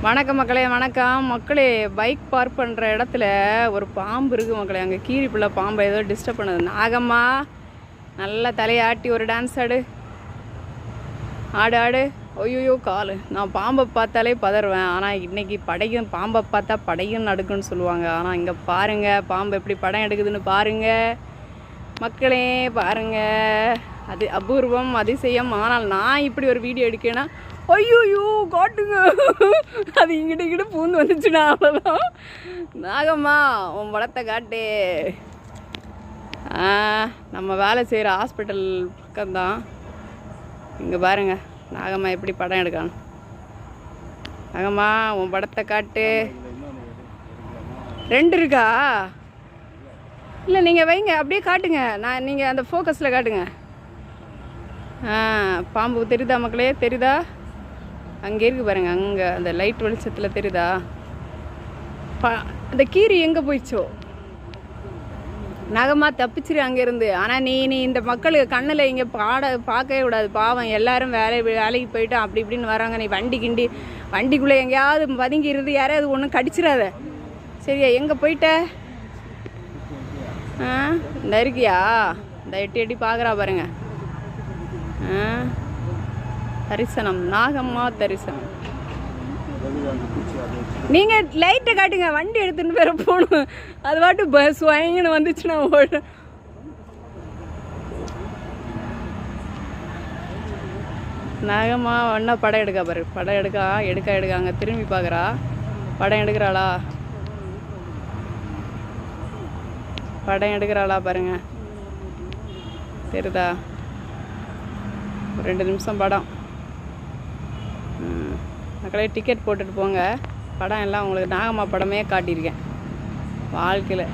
வணக்கம் மக்களே, வணக்கம் மக்களே. பைக் பார்க் பண்ணுற இடத்துல ஒரு பாம்பு இருக்குது மக்களே. அங்கே கீரி பிள்ளை பாம்பை ஏதோ டிஸ்டர்ப் பண்ணுது. நாகம்மா நல்லா தலையாட்டி ஒரு டான்ஸ் ஆடு ஆடு ஆடு. ஐயோ காலு. நான் பாம்பை பார்த்தாலே பதறுவேன். ஆனால் இன்றைக்கி படையும் பாம்பை பார்த்தா படையும் நடுக்குன்னு சொல்லுவாங்க. ஆனால் இங்கே பாருங்கள் பாம்பு எப்படி படம் எடுக்குதுன்னு பாருங்கள் மக்களே, பாருங்கள். அது அபூர்வம், அதிசயம். ஆனால் நான் இப்படி ஒரு வீடியோ எடுக்கேன்னா ஐயோயோ காட்டுங்க, அது இங்கிட்ட பூந்து வந்துச்சுன்னா அவ்வளோதான். நாகம்மா உன் படத்தை காட்டு. நம்ம வேலை செய்கிற ஹாஸ்பிட்டல் பக்கம்தான். இங்கே பாருங்க நாகம்மா எப்படி படம் எடுக்கான்னு. நாகம்மா உன் படத்தை காட்டு. 2 இருக்கா? இல்லை நீங்கள் வைங்க, அப்படியே காட்டுங்க. நீங்கள் அந்த ஃபோக்கஸில் காட்டுங்க. பாம்பு தெரியுதா மக்களே? தெரியுதா? அங்கே இருக்கு பாருங்க, அங்கே அந்த லைட் வெளிச்சத்தில் தெரியுதா? அந்த கீரி எங்கே போயிச்சோ? நகமா தப்பிச்சிரு அங்கேருந்து. ஆனால் நீ இந்த மக்களுக்கு கண்ணில் இங்கே பார்க்கவே கூடாது. பாவம் எல்லாரும் வேலைக்கு போயிட்டு அப்படி இப்படின்னு வராங்க. நீ வண்டிக்குள்ளே எங்கேயாவது பதுங்கி இருந்து யாரையாவது ஒன்றும் கடிச்சிடாத சரியா? எங்கே போயிட்ட? இந்த இருக்கியா? இந்த எட்டி பார்க்குறா பாருங்க. தரிசனம், நாகம்மா தரிசனம். நீங்கள் லைட்டை காட்டுங்க, வண்டி எடுத்துன்னு பேர போகணும். அது பாட்டு பஸ் வாங்கின்னு வந்துச்சுன்னா ஓட. நாகம்மா ஒன்றா படம் எடுக்கா பாரு, படம் எடுக்க அங்கே திரும்பி பார்க்குறா. படம் எடுக்கிறாளா? படம் எடுக்கிறாளா பாருங்க, தெரியுதா? 2 நிமிஷம் படம். மக்களே டிக்கெட் போட்டுட்டு போங்க. படம் எல்லாம் உங்களுக்கு நாகம்மா படமே காட்டியிருக்கேன் வாழ்க்கையில்.